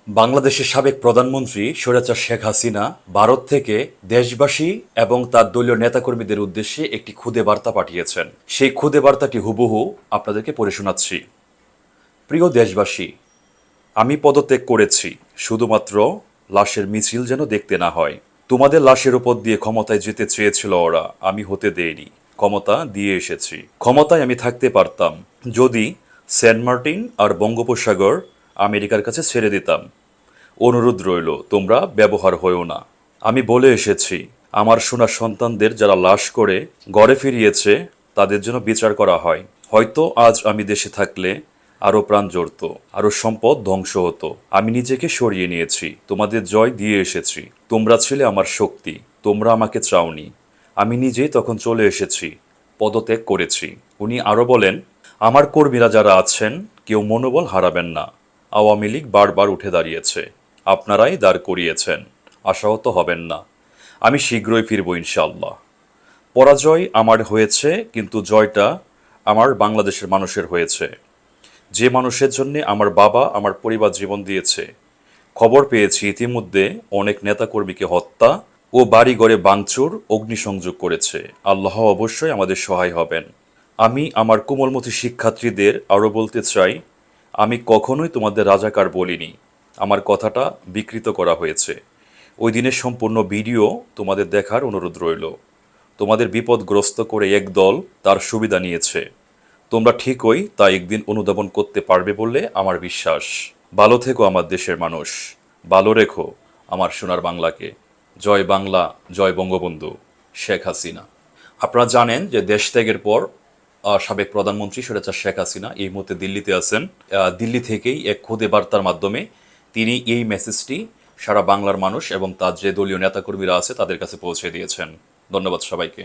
বাংলাদেশের সাবেক প্রধানমন্ত্রী স্বৈরাচার শেখ হাসিনা ভারত থেকে দেশবাসী এবং তার দলীয় নেতাকর্মীদের উদ্দেশ্যে একটি খুদে বার্তা পাঠিয়েছেন। সেই খুদে বার্তাটি হুবহু আপনাদেরকে পড়ে শোনাচ্ছি। প্রিয় দেশবাসী, আমি পদত্যাগ করেছি শুধুমাত্র লাশের মিছিল যেন দেখতে না হয়। তোমাদের লাশের উপর দিয়ে ক্ষমতায় যেতে চেয়েছিল ওরা, আমি হতে দেইনি। ক্ষমতা দিয়ে এসেছি। ক্ষমতায় আমি থাকতে পারতাম যদি সেন্ট মার্টিন আর বঙ্গোপসাগর আমেরিকার কাছে ছেড়ে দিতাম। অনুরোধ রইল, তোমরা ব্যবহার হয়েও না। আমি বলে এসেছি, আমার সোনার সন্তানদের যারা লাশ করে ঘরে ফিরিয়েছে তাদের জন্য বিচার করা হয়। হয়তো আজ আমি দেশে থাকলে আরও প্রাণ জড়ত, আরও সম্পদ ধ্বংস হতো। আমি নিজেকে সরিয়ে নিয়েছি, তোমাদের জয় দিয়ে এসেছি। তোমরা ছিলে আমার শক্তি, তোমরা আমাকে চাওনি। আমি নিজেই তখন চলে এসেছি, পদত্যাগ করেছি। উনি আরও বলেন, আমার কর্মীরা যারা আছেন কেউ মনোবল হারাবেন না। আওয়ামী লীগ বারবার উঠে দাঁড়িয়েছে, আপনারাই দাঁড় করিয়েছেন, আশাহত হবেন না। আমি শীঘ্রই ফিরব ইনশাআল্লাহ। পরাজয় আমার হয়েছে, কিন্তু জয়টা আমার বাংলাদেশের মানুষের হয়েছে, যে মানুষের জন্য আমার বাবা আমার পরিবার জীবন দিয়েছে। খবর পেয়েছি ইতিমধ্যে অনেক নেতাকর্মীকে হত্যা ও বাড়িঘরে ভাঙচুর, অগ্নিসংযোগ করেছে। আল্লাহ অবশ্যই আমাদের সহায় হবেন। আমি আমার কোমলমতি শিক্ষার্থীদের আরও বলতে চাই, আমি কখনোই তোমাদের রাজাকার বলিনি। আমার কথাটা বিকৃত করা হয়েছে। ওই দিনের সম্পূর্ণ ভিডিও তোমাদের দেখার অনুরোধ রইল। তোমাদের বিপদগ্রস্ত করে একদল তার সুবিধা নিয়েছে। তোমরা ঠিকই তা একদিন অনুধাবন করতে পারবে বলে আমার বিশ্বাস। ভালো থেকো আমার দেশের মানুষ, ভালো রেখো আমার সোনার বাংলাকে। জয় বাংলা, জয় বঙ্গবন্ধু শেখ হাসিনা। আপনারা জানেন যে দেশ ত্যাগের পর সাবেক প্রধানমন্ত্রী স্বৈরাচার শেখ হাসিনা এই মুহূর্তে দিল্লিতে আছেন। দিল্লি থেকেই এক খুদে বার্তার মাধ্যমে তিনি এই মেসেজটি সারা বাংলার মানুষ এবং তার যে দলীয় নেতাকর্মীরা আছে তাদের কাছে পৌঁছে দিয়েছেন। ধন্যবাদ সবাইকে।